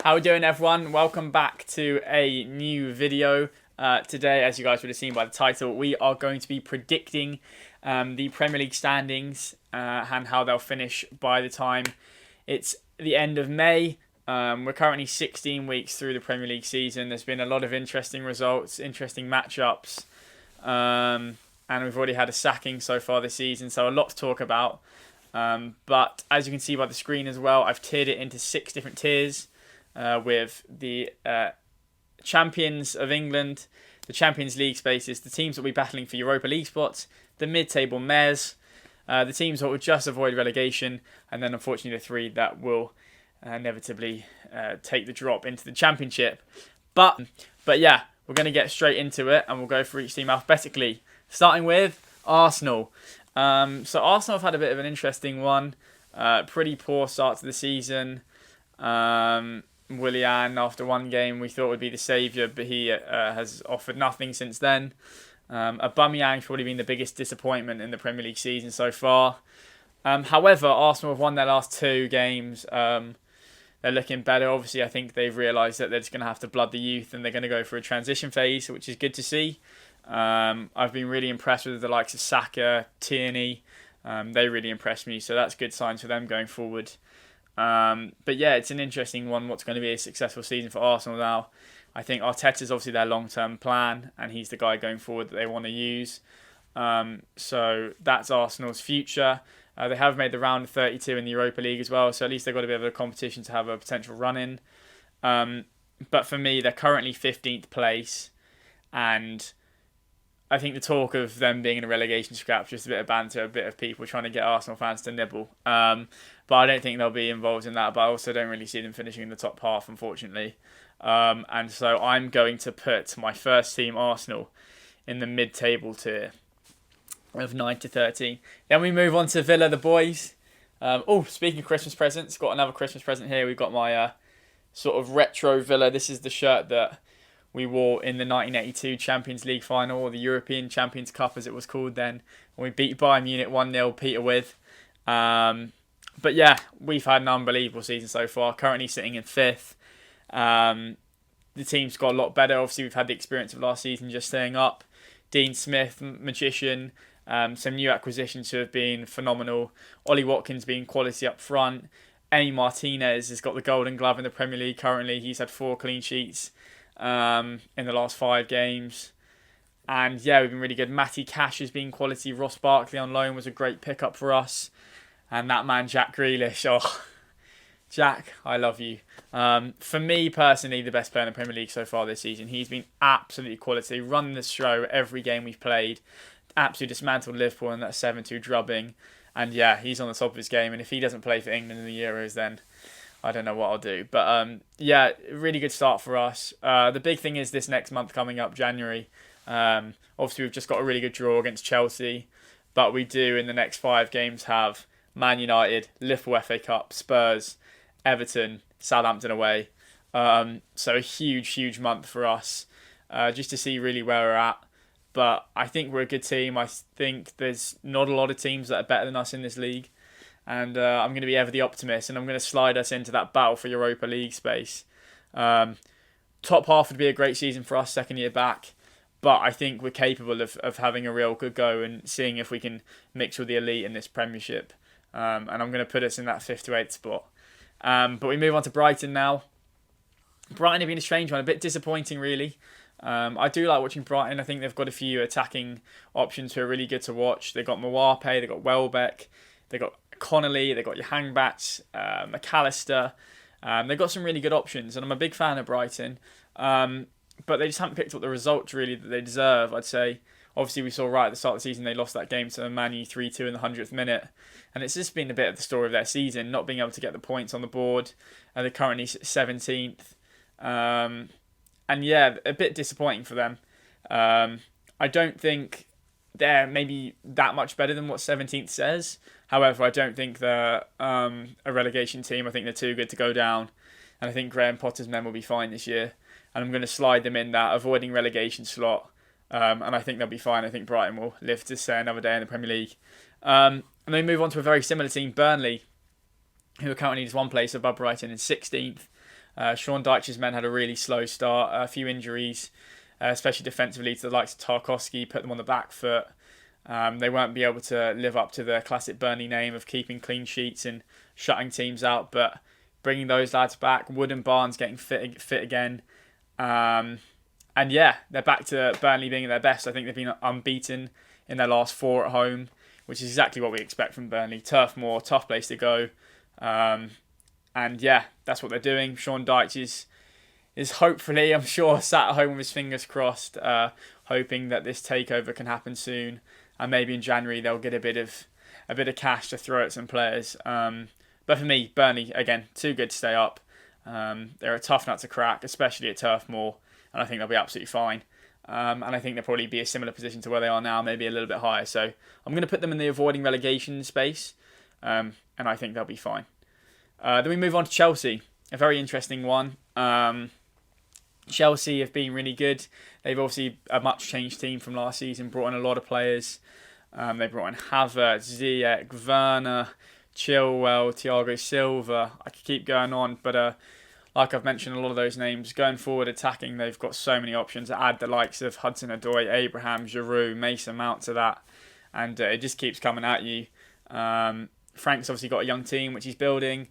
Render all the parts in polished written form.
How are we doing, everyone? Welcome back to a new video. Today, as you guys would have seen by the title, we are going to be predicting the Premier League standings and how they'll finish by the time it's the end of May. We're currently 16 weeks through the Premier League season. There's been a lot of interesting results, interesting matchups, and we've already had a sacking so far this season, so a lot to talk about. But as you can see by the screen as well, I've tiered it into 6 different tiers. With the champions of England, the Champions League spaces, the teams that will be battling for Europa League spots, the mid-table mares, the teams that will just avoid relegation, and then unfortunately the 3 that will inevitably take the drop into the Championship. But yeah, we're going to get straight into it, and we'll go for each team alphabetically, starting with Arsenal. So Arsenal have had a bit of an interesting one. Pretty poor start to the season. Willian, after one game, we thought would be the saviour, but he has offered nothing since then. Aubameyang's probably been the biggest disappointment in the Premier League season so far. However, Arsenal have won their last 2 games. They're looking better. Obviously, I think they've realised that they're just going to have to blood the youth and they're going to go for a transition phase, which is good to see. I've been really impressed with the likes of Saka, Tierney. They really impressed me, so that's good signs for them going forward. But yeah, it's an interesting one. What's going to be a successful season for Arsenal now? I think Arteta's obviously their long-term plan, and he's the guy going forward that they want to use. So that's Arsenal's future. They have made the round of 32 in the Europa League as well, so at least they've got a bit of a competition to have a potential run in. But for me, they're currently 15th place, and I think the talk of them being in a relegation scrap is just a bit of banter, a bit of people trying to get Arsenal fans to nibble. But I don't think they'll be involved in that. But I also don't really see them finishing in the top half, unfortunately. And so I'm going to put my first team, Arsenal, in the mid-table tier of 9 to 13. Then we move on to Villa, the boys. Speaking of Christmas presents, got another Christmas present here. We've got my sort of retro Villa. This is the shirt that we wore in the 1982 Champions League final, or the European Champions Cup as it was called then. And we beat Bayern Munich 1-0, Peter with. But yeah, we've had an unbelievable season so far, currently sitting in 5th. The team's got a lot better. Obviously, we've had the experience of last season just staying up. Dean Smith, Magician, some new acquisitions who have been phenomenal. Ollie Watkins being quality up front. Emi Martinez has got the Golden Glove in the Premier League currently. He's had 4 clean sheets in the last 5 games. And yeah, we've been really good. Matty Cash has been quality. Ross Barkley on loan was a great pickup for us. And that man, Jack Grealish. Oh, Jack, I love you. For me, personally, the best player in the Premier League so far this season. He's been absolutely quality. Run the show every game we've played. Absolutely dismantled Liverpool in that 7-2 drubbing. And yeah, he's on the top of his game. And if he doesn't play for England in the Euros, then I don't know what I'll do. But yeah, really good start for us. The big thing is this next month coming up, January. Obviously, we've just got a really good draw against Chelsea. But we do, in the next 5 games, have Man United, Liverpool FA Cup, Spurs, Everton, Southampton away. So a huge month for us, just to see really where we're at. But I think we're a good team. I think there's not a lot of teams that are better than us in this league. And I'm going to be ever the optimist, and I'm going to slide us into that battle for Europa League space. Top half would be a great season for us, second year back. But I think we're capable of having a real good go and seeing if we can mix with the elite in this Premiership. And I'm going to put us in that 5th to 8th spot. But we move on to Brighton now. Brighton have been a strange one, a bit disappointing really. I do like watching Brighton. I think they've got a few attacking options who are really good to watch. They've got Mawape, they've got Welbeck, they've got Connolly, they've got Yohangbats, McAllister. They've got some really good options, and I'm a big fan of Brighton. But they just haven't picked up the results really that they deserve, I'd say. Obviously, we saw right at the start of the season they lost that game to Man U 3-2 in the 100th minute. And it's just been a bit of the story of their season, not being able to get the points on the board. They're currently 17th. And yeah, a bit disappointing for them. I don't think they're maybe that much better than what 17th says. However, I don't think they're a relegation team. I think they're too good to go down. And I think Graham Potter's men will be fine this year. And I'm going to slide them in that avoiding relegation slot. And I think they'll be fine. I think Brighton will live to say another day in the Premier League. And then move on to a very similar team, Burnley, who are currently just one place above Brighton in 16th. Sean Dyche's men had a really slow start, a few injuries, especially defensively to the likes of Tarkowski, put them on the back foot. They won't be able to live up to the classic Burnley name of keeping clean sheets and shutting teams out, but bringing those lads back, Wood and Barnes getting fit again. And yeah, they're back to Burnley being at their best. I think they've been unbeaten in their last 4 at home, which is exactly what we expect from Burnley. Turf Moor, tough place to go. And yeah, that's what they're doing. Sean Dyche is hopefully, I'm sure, sat at home with his fingers crossed, hoping that this takeover can happen soon. And maybe in January they'll get a bit of cash to throw at some players. But for me, Burnley, again, too good to stay up. They're a tough nut to crack, especially at Turf Moor, and I think they'll be absolutely fine. And I think they'll probably be a similar position to where they are now, maybe a little bit higher. So I'm going to put them in the avoiding relegation space, and I think they'll be fine. Then we move on to Chelsea, a very interesting one. Chelsea have been really good. They've obviously a much changed team from last season, brought in a lot of players. They brought in Havertz, Ziyech, Werner, Chilwell, Thiago Silva. I could keep going on, but like I've mentioned, a lot of those names going forward attacking, they've got so many options. Add the likes of Hudson-Odoi, Abraham, Giroud, Mason Mount to that, and it just keeps coming at you. Frank's obviously got a young team which he's building,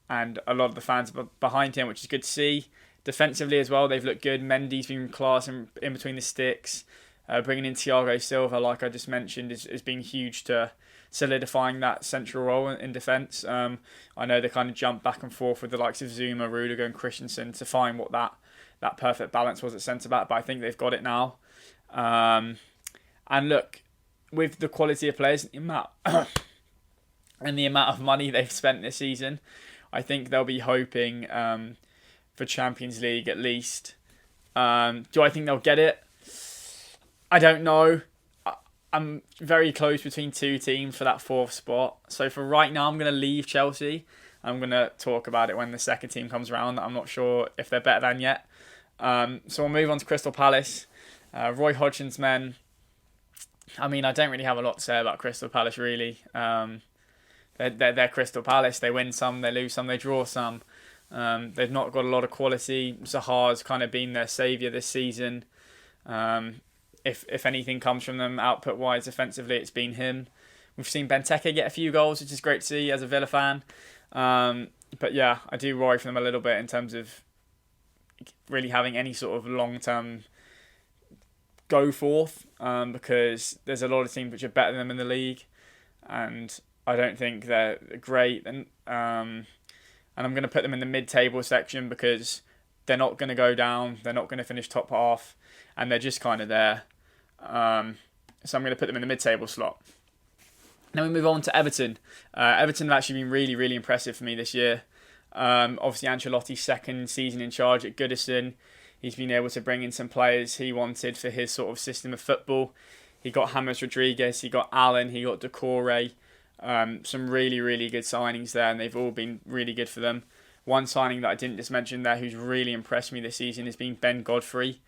and a lot of the fans are behind him, which is good to see. Defensively as well, they've looked good. Mendy's been class in between the sticks. Bringing in Thiago Silva, like I just mentioned, has been huge to solidifying that central role in defence. I know they kind of jump back and forth with the likes of Zuma, Rudiger and Christensen to find what that perfect balance was at centre-back, but I think they've got it now. And look, with the quality of players and the amount of money they've spent this season, I think they'll be hoping for Champions League at least. Do I think they'll get it? I don't know. I'm very close between two teams for that 4th spot. So for right now, I'm going to leave Chelsea. I'm going to talk about it when the second team comes around. I'm not sure if they're better than yet. So we'll move on to Crystal Palace. Roy Hodgson's men. I mean, I don't really have a lot to say about Crystal Palace, really. They're Crystal Palace. They win some, they lose some, they draw some. They've not got a lot of quality. Zaha's kind of been their saviour this season. If anything comes from them output-wise, offensively, it's been him. We've seen Benteke get a few goals, which is great to see as a Villa fan. But yeah, I do worry for them a little bit in terms of really having any sort of long-term go forth, because there's a lot of teams which are better than them in the league, and I don't think they're great. And I'm going to put them in the mid-table section because they're not going to go down, they're not going to finish top half, and they're just kind of there. So I'm going to put them in the mid-table slot. Then we move on to Everton. Everton have actually been really, really impressive for me this year. Obviously, Ancelotti's second season in charge at Goodison. He's been able to bring in some players he wanted for his sort of system of football. He got James Rodriguez, he got Allen, he got Doucouré. Some really, really good signings there, and they've all been really good for them. One signing that I didn't just mention there who's really impressed me this season has been Ben Godfrey.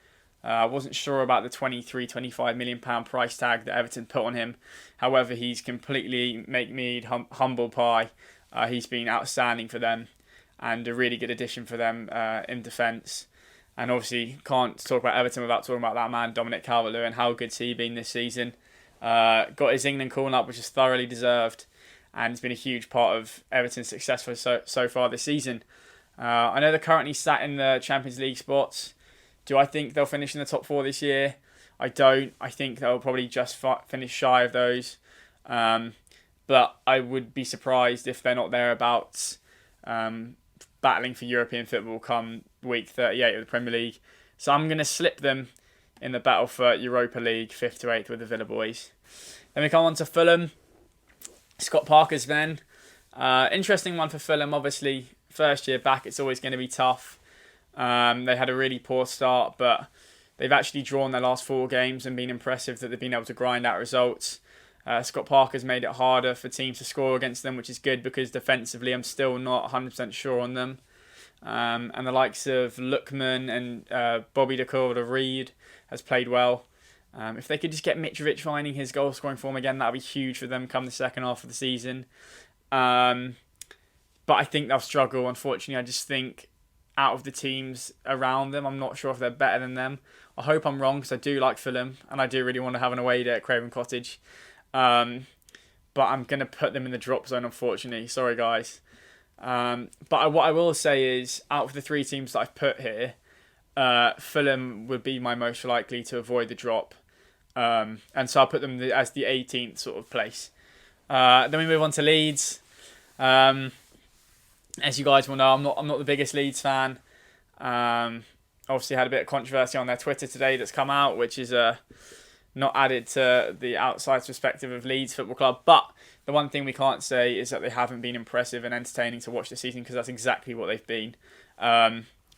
I wasn't sure about the £23-25 million price tag that Everton put on him. However, he's completely make-me humble pie. He's been outstanding for them and a really good addition for them in defence. And obviously, can't talk about Everton without talking about that man, Dominic Calvert-Lewin. How good's he been this season? Got his England call-up, which is thoroughly deserved, and it's been a huge part of Everton's success so far this season. I know they're currently sat in the Champions League spots. Do I think they'll finish in the top 4 this year? I don't. I think they'll probably just finish shy of those. But I would be surprised if they're not thereabouts, battling for European football come week 38 of the Premier League. So I'm going to slip them in the battle for Europa League, 5th to 8th with the Villa boys. Then we come on to Fulham. Scott Parker's men. Interesting one for Fulham, obviously. First year back, it's always going to be tough. They had a really poor start, but they've actually drawn their last 4 games and been impressive that they've been able to grind out results. Scott Parker's made it harder for teams to score against them, which is good because defensively I'm still not 100% sure on them. And the likes of Lookman and Bobby DeCordova-Reid has played well. If they could just get Mitrovic finding his goal scoring form again, that would be huge for them come the second half of the season. But I think they'll struggle, unfortunately. I just think out of the teams around them. I'm not sure if they're better than them. I hope I'm wrong because I do like Fulham and I do really want to have an away day at Craven Cottage. But I'm going to put them in the drop zone, unfortunately. Sorry, guys. But what I will say is, out of the three teams that I've put here, Fulham would be my most likely to avoid the drop. And so I'll put them as the 18th sort of place. Then we move on to Leeds. As you guys will know, I'm not the biggest Leeds fan. Obviously had a bit of controversy on their Twitter today that's come out, which is not added to the outside perspective of Leeds Football Club. But the one thing we can't say is that they haven't been impressive and entertaining to watch this season, because that's exactly what they've been.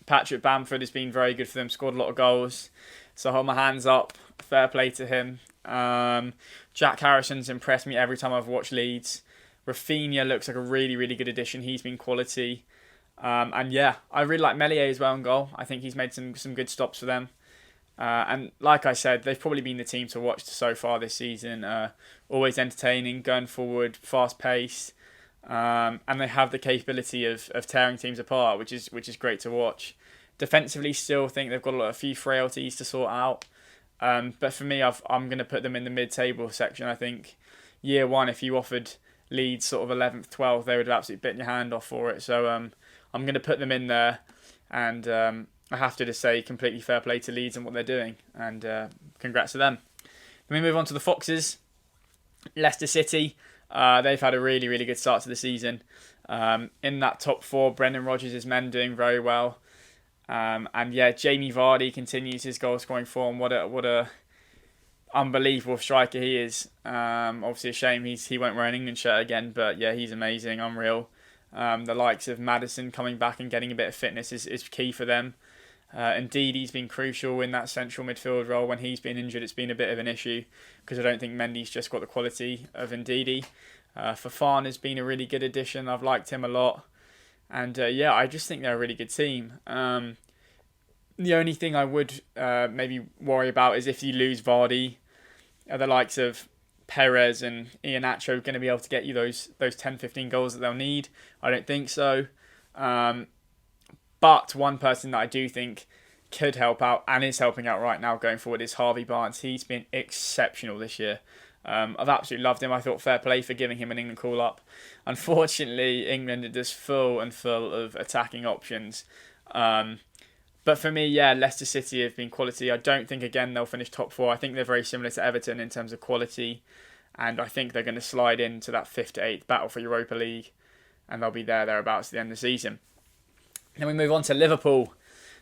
Patrick Bamford has been very good for them, scored a lot of goals. So I hold my hands up. Fair play to him. Jack Harrison's impressed me every time I've watched Leeds. Rafinha looks like a really, really good addition. He's been quality. And yeah, I really like Meslier as well in goal. I think he's made some good stops for them. And like I said, they've probably been the team to watch so far this season. Always entertaining, going forward, fast pace, and they have the capability of tearing teams apart, which is great to watch. Defensively, still think they've got a few frailties to sort out. But for me, I'm going to put them in the mid-table section. I think year one, if you offered Leeds sort of 11th, 12th, they would have absolutely bitten your hand off for it. So I'm going to put them in there, and I have to just say completely fair play to Leeds and what they're doing, and congrats to them. Then we move on to the Foxes. Leicester City, they've had a really, really good start to the season. In that top four, Brendan Rodgers' men doing very well. And yeah, Jamie Vardy continues his goal scoring form. What a unbelievable striker he is. Obviously a shame he won't wear an England shirt again, but yeah, he's amazing, unreal. The likes of Maddison coming back and getting a bit of fitness is key for them. Indeed, he's been crucial in that central midfield role. When he's been injured, it's been a bit of an issue, because I don't think Mendy's just got the quality of Ndidi. Fofana's been a really good addition. I've liked him a lot. And yeah, I just think they're a really good team. The only thing I would maybe worry about is if you lose Vardy, the likes of Perez and Iheanacho going to be able to get you those 10-15 goals that they'll need? I don't think so. But one person that I do think could help out, and is helping out right now going forward, is Harvey Barnes. He's been exceptional this year. I've absolutely loved him. I thought fair play for giving him an England call-up. Unfortunately, England are just full of attacking options. But for me, yeah, Leicester City have been quality. I don't think, again, they'll finish top four. I think they're very similar to Everton in terms of quality. And I think they're going to slide into that 5th to 8th battle for Europa League. And they'll be thereabouts at the end of the season. Then we move on to Liverpool.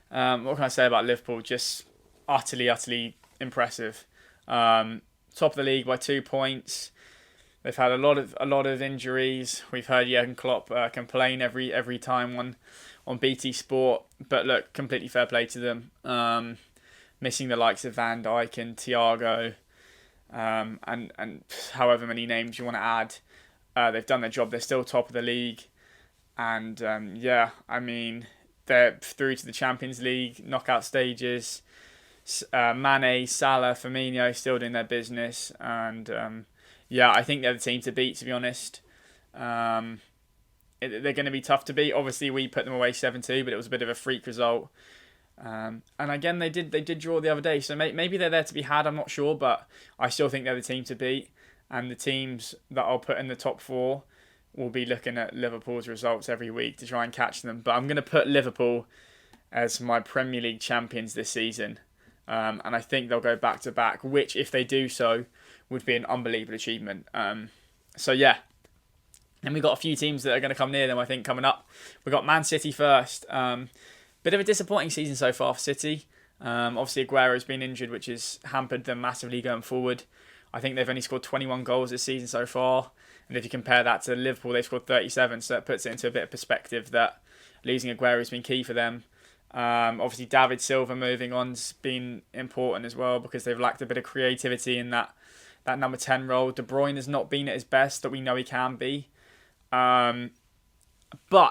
What can I say about Liverpool? Just utterly impressive. Top of the league by 2 points. They've had a lot of injuries. We've heard Jurgen Klopp complain every time on BT Sport. But look, completely fair play to them. Missing the likes of Van Dijk and Thiago, and however many names you want to add. They've done their job. They're still top of the league. And yeah, I mean, they're through to the Champions League knockout stages. Mane, Salah, Firmino still doing their business. And yeah, I think they're the team to beat, to be honest. They're going to be tough to beat. Obviously, we put them away 7-2, but it was a bit of a freak result. And again, they did draw the other day, so maybe they're there to be had. I'm not sure, but I still think they're the team to beat. And the teams that I'll put in the top four will be looking at Liverpool's results every week to try and catch them. But I'm going to put Liverpool as my Premier League champions this season. And I think they'll go back to back, which, if they do so, would be an unbelievable achievement. So yeah. And we've got a few teams that are going to come near them, I think, coming up. We've got Man City first. Bit of a disappointing season so far for City. Obviously, Aguero's been injured, which has hampered them massively going forward. I think they've only scored 21 goals this season so far. And if you compare that to Liverpool, they've scored 37. So that puts it into a bit of perspective that losing Aguero has been key for them. Obviously, David Silva moving on's been important as well, because they've lacked a bit of creativity in that number 10 role. De Bruyne has not been at his best, that we know he can be. But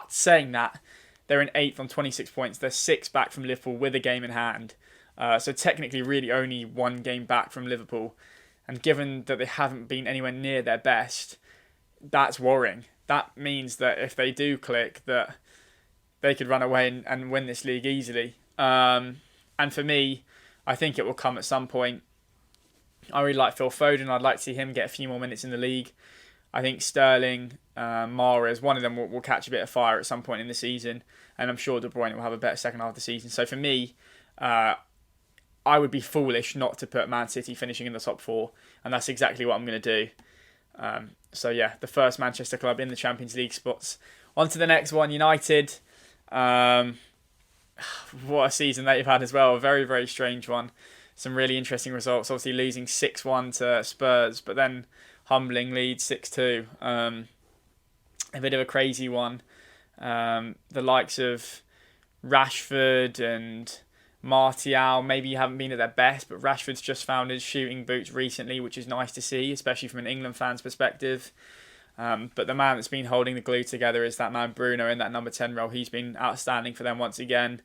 saying that, they're in 8th on 26 points. They're 6 back from Liverpool with a game in hand. So technically really only 1 game back from Liverpool. And given that they haven't been anywhere near their best, that's worrying. That means that if they do click, that they could run away and win this league easily. And for me, I think it will come at some point. I really like Phil Foden. I'd like to see him get a few more minutes in the league. I think Sterling, Mahrez, one of them will catch a bit of fire at some point in the season, and I'm sure De Bruyne will have a better second half of the season. So for me, I would be foolish not to put Man City finishing in the top 4, and that's exactly what I'm going to do. So yeah, the first Manchester club in the Champions League spots. On to the next one, United. What a season they've had as well. A very, very strange one. Some really interesting results. Obviously losing 6-1 to Spurs, but then humbling Leeds 6-2. A bit of a crazy one. The likes of Rashford and Martial maybe haven't been at their best, but Rashford's just found his shooting boots recently, which is nice to see, especially from an England fan's perspective. But the man that's been holding the glue together is that man Bruno in that number 10 role. He's been outstanding for them once again.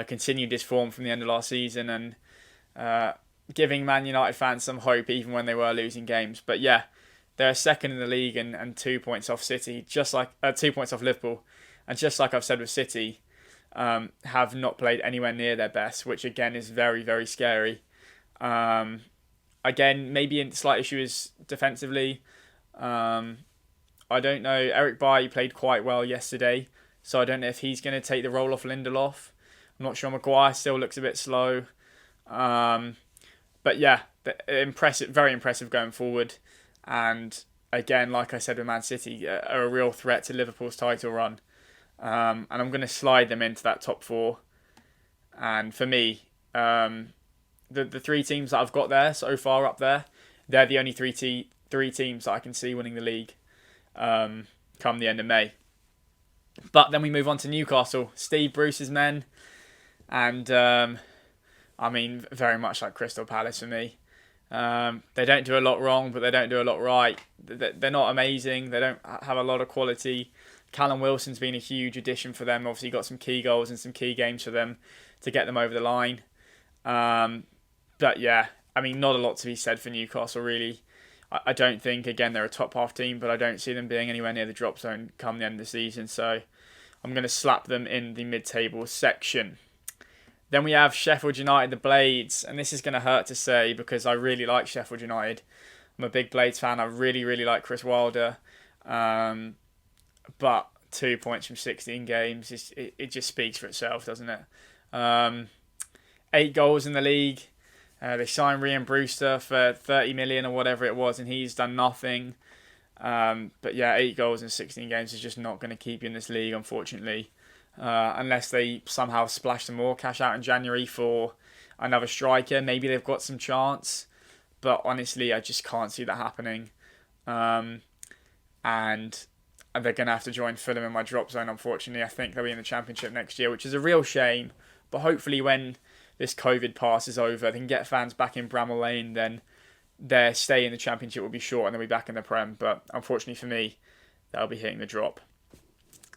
Continued his form from the end of last season and giving Man United fans some hope even when they were losing games. But yeah, they're second in the league and 2 points off City, just like 2 points off Liverpool. And just like I've said with City, have not played anywhere near their best, which again is very, very scary. Again, maybe a slight issue is defensively. I don't know. Eric Bailly played quite well yesterday, so I don't know if he's going to take the role off Lindelof. I'm not sure. Maguire still looks a bit slow. But yeah, impressive, very impressive going forward. And again, like I said with Man City, are a real threat to Liverpool's title run. And I'm going to slide them into that top 4. And for me, the 3 teams that I've got there so far up there, they're the only three teams that I can see winning the league come the end of May. But then we move on to Newcastle, Steve Bruce's men. And I mean, very much like Crystal Palace for me. They don't do a lot wrong, but they don't do a lot right. They're not amazing. They don't have a lot of quality. Callum Wilson's been a huge addition for them. Obviously got some key goals and some key games for them to get them over the line. But yeah, I mean, not a lot to be said for Newcastle, really. I don't think, again, they're a top half team, but I don't see them being anywhere near the drop zone come the end of the season. So I'm going to slap them in the mid-table section. Then we have Sheffield United, the Blades. And this is going to hurt to say because I really like Sheffield United. I'm a big Blades fan. I really, really like Chris Wilder. But 2 points from 16 games, it just speaks for itself, doesn't it? 8 goals in the league. They signed Ryan Brewster for 30 million or whatever it was, and he's done nothing. But yeah, 8 goals in 16 games is just not going to keep you in this league, unfortunately. Unless they somehow splash some more cash out in January for another striker. Maybe they've got some chance. But honestly, I just can't see that happening. And they're going to have to join Fulham in my drop zone, unfortunately. I think they'll be in the Championship next year, which is a real shame. But hopefully when this COVID pass is over, they can get fans back in Bramall Lane, then their stay in the Championship will be short and they'll be back in the Prem. But unfortunately for me, they'll be hitting the drop.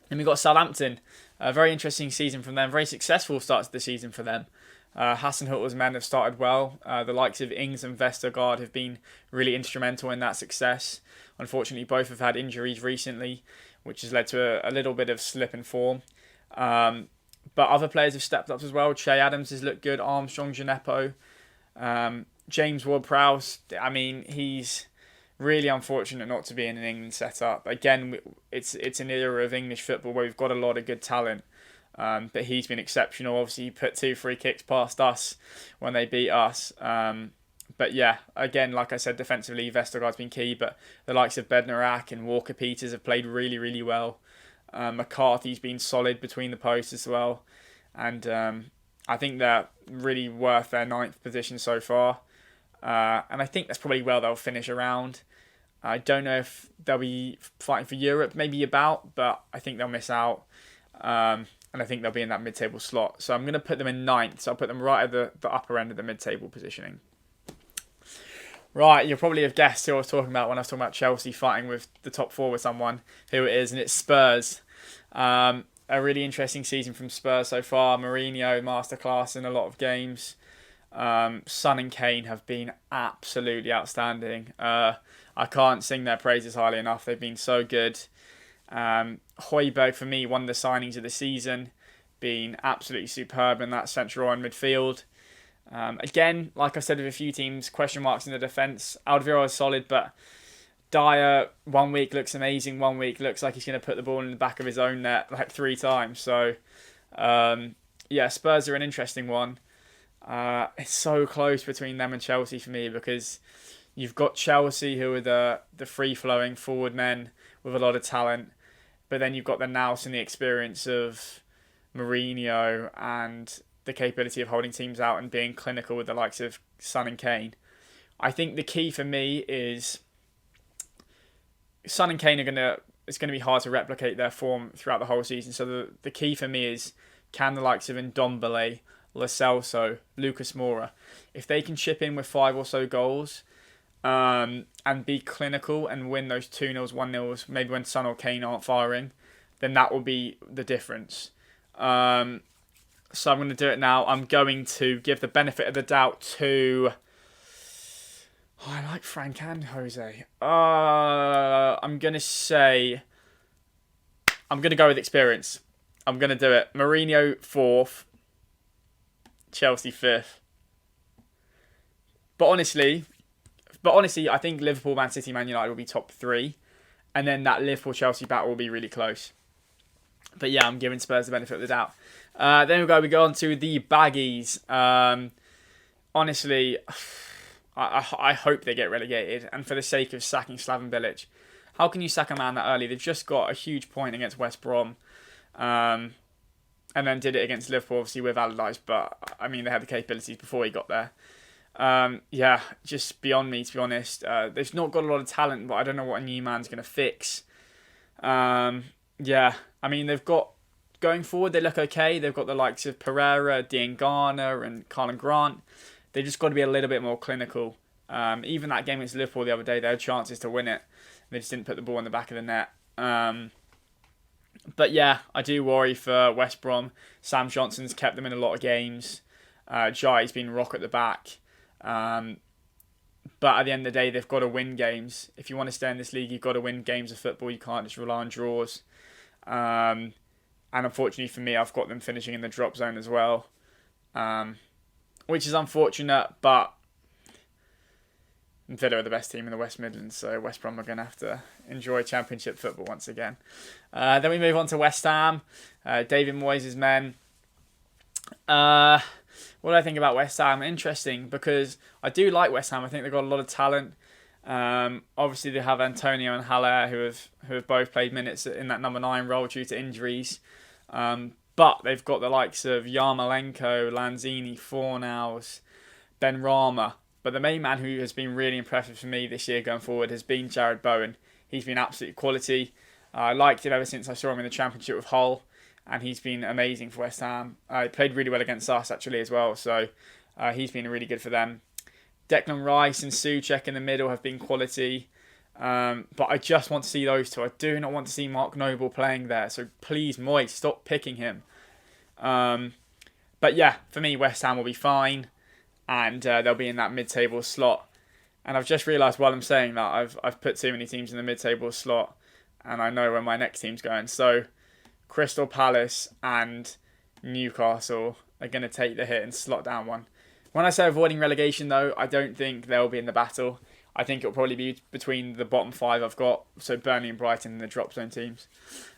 Then we've got Southampton. A very interesting season from them. Very successful start to the season for them. Hasenhüttl's men have started well. The likes of Ings and Vestergaard have been really instrumental in that success. Unfortunately, both have had injuries recently, which has led to a little bit of slip in form. But other players have stepped up as well. Che Adams has looked good. Armstrong, Gineppo. James Ward-Prowse, I mean, he's really unfortunate not to be in an England setup. Again, it's an era of English football where we've got a lot of good talent. But he's been exceptional. Obviously, he put 2 free kicks past us when they beat us. But yeah, again, like I said, defensively, Vestergaard's been key. But the likes of Bednarak and Walker-Peters have played really, really well. McCarthy's been solid between the posts as well. And I think they're really worth their 9th position so far. And I think that's probably where they'll finish around. I don't know if they'll be fighting for Europe, maybe about, but I think they'll miss out. And I think they'll be in that mid-table slot. So I'm going to put them in 9th. So I'll put them right at the upper end of the mid-table positioning. Right, you'll probably have guessed who I was talking about when I was talking about Chelsea fighting with the top 4 with someone, who it is, and it's Spurs. A really interesting season from Spurs so far. Mourinho, masterclass in a lot of games. Son and Kane have been absolutely outstanding. I can't sing their praises highly enough. They've been so good. Højbjerg, for me, one of the signings of the season, been absolutely superb in that central and midfield. Again, like I said with a few teams, question marks in the defence. Alderweireld is solid, but Dyer, 1 week looks amazing, 1 week looks like he's going to put the ball in the back of his own net like 3 times. So, Spurs are an interesting one. It's so close between them and Chelsea for me, because you've got Chelsea, who are the free-flowing forward men with a lot of talent, but then you've got the nous and the experience of Mourinho and the capability of holding teams out and being clinical with the likes of Son and Kane. I think the key for me is Son and Kane it's going to be hard to replicate their form throughout the whole season. So the key for me is, can the likes of Ndombele, Lo Celso, Lucas Moura, if they can chip in with 5 or so goals and be clinical and win those 2-0s, 1-0s, maybe when Son or Kane aren't firing, then that will be the difference. So I'm going to do it now. I'm going to give the benefit of the doubt to... I like Frank and Jose. I'm going to go with experience. I'm going to do it. Mourinho 4th. Chelsea 5th. But honestly, I think Liverpool, Man City, Man United will be top 3. And then that Liverpool-Chelsea battle will be really close. But yeah, I'm giving Spurs the benefit of the doubt. Then we go on to the baggies. Honestly, I hope they get relegated. And for the sake of sacking Slaven Bilic, how can you sack a man that early? They've just got a huge point against West Brom. And then did it against Liverpool, obviously, with Allardyce. But, I mean, they had the capabilities before he got there. Just beyond me, to be honest. They've not got a lot of talent, but I don't know what a new man's going to fix. I mean, they've got... Going forward, they look okay. They've got the likes of Pereira, Diangana, and Carlin Grant. They just got to be a little bit more clinical. Even that game against Liverpool the other day, they had chances to win it. They just didn't put the ball in the back of the net. But yeah, I do worry for West Brom. Sam Johnson's kept them in a lot of games. Jai's been rock at the back. But at the end of the day, they've got to win games. If you want to stay in this league, you've got to win games of football. You can't just rely on draws. And unfortunately for me, I've got them finishing in the drop zone as well. Which is unfortunate, but Villa are the best team in the West Midlands, so West Brom are going to have to enjoy Championship football once again. Then we move on to West Ham. David Moyes' men. What do I think about West Ham? Interesting, because I do like West Ham. I think they've got a lot of talent. Obviously, they have Antonio and Haller, who have both played minutes in that number 9 role due to injuries. But they've got the likes of Yarmolenko, Lanzini, Fornals, Benrahma. But the main man who has been really impressive for me this year going forward has been Jared Bowen. He's been absolute quality. I liked him ever since I saw him in the Championship with Hull, and he's been amazing for West Ham. He played really well against us actually as well, so he's been really good for them. Declan Rice and Souček in the middle have been quality. But I just want to see those two. I do not want to see Mark Noble playing there. So please, Moyes, stop picking him. But yeah, for me, West Ham will be fine. And they'll be in that mid-table slot. And I've just realised while I'm saying that, I've put too many teams in the mid-table slot. And I know where my next team's going. So Crystal Palace and Newcastle are going to take the hit and slot down one. When I say avoiding relegation, though, I don't think they'll be in the battle. I think it'll probably be between the bottom 5 I've got, so Burnley and Brighton and the drop zone teams.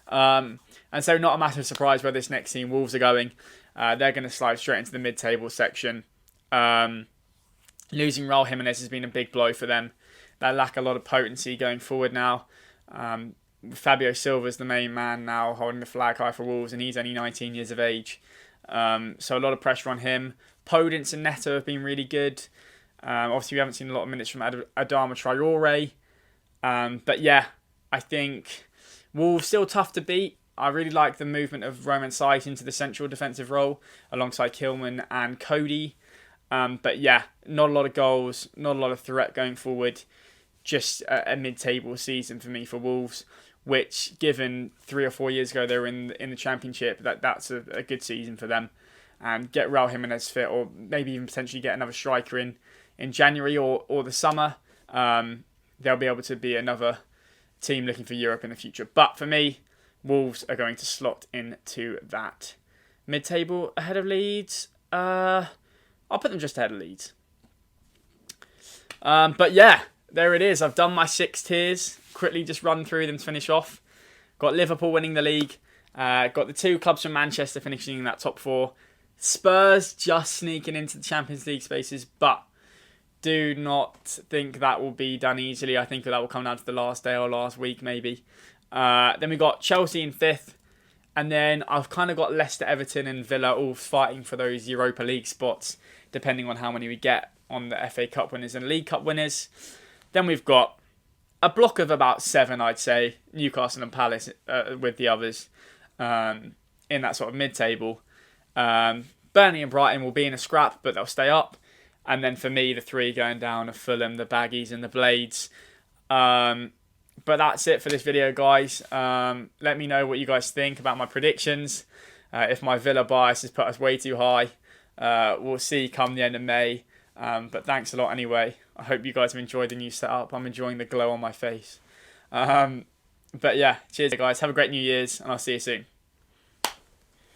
And so not a massive surprise where this next team, Wolves, are going. They're going to slide straight into the mid-table section. Losing Raul Jimenez has been a big blow for them. They lack a lot of potency going forward now. Fabio Silva's the main man now, holding the flag high for Wolves, and he's only 19 years of age. So a lot of pressure on him. Podence and Neto have been really good. Obviously, we haven't seen a lot of minutes from Adama Traore. But yeah, I think Wolves still tough to beat. I really like the movement of Roman Saiz into the central defensive role alongside Kilman and Cody. But yeah, not a lot of goals, not a lot of threat going forward. Just a mid-table season for me for Wolves, which, given 3 or 4 years ago they were in the Championship, that's a good season for them. And get Raul Jimenez fit, or maybe even potentially get another striker in January or the summer. They'll be able to be another team looking for Europe in the future. But for me, Wolves are going to slot into that mid-table ahead of Leeds. I'll put them just ahead of Leeds. But yeah, there it is. I've done my 6 tiers. Quickly just run through them to finish off. Got Liverpool winning the league. Got the 2 clubs from Manchester finishing in that top 4. Spurs just sneaking into the Champions League spaces, but do not think that will be done easily. I think that will come down to the last day or last week maybe. Then we got Chelsea in 5th. And then I've kind of got Leicester, Everton and Villa all fighting for those Europa League spots, depending on how many we get on the FA Cup winners and League Cup winners. Then we've got a block of about 7, I'd say, Newcastle and Palace with the others in that sort of mid-table. Burnley and Brighton will be in a scrap, but they'll stay up. And then for me, the 3 going down are Fulham, the Baggies and the Blades. But that's it for this video, guys. Let me know what you guys think about my predictions. If my Villa bias has put us way too high, we'll see come the end of May. But thanks a lot anyway. I hope you guys have enjoyed the new setup. I'm enjoying the glow on my face. But yeah, cheers guys. Have a great New Year's and I'll see you soon.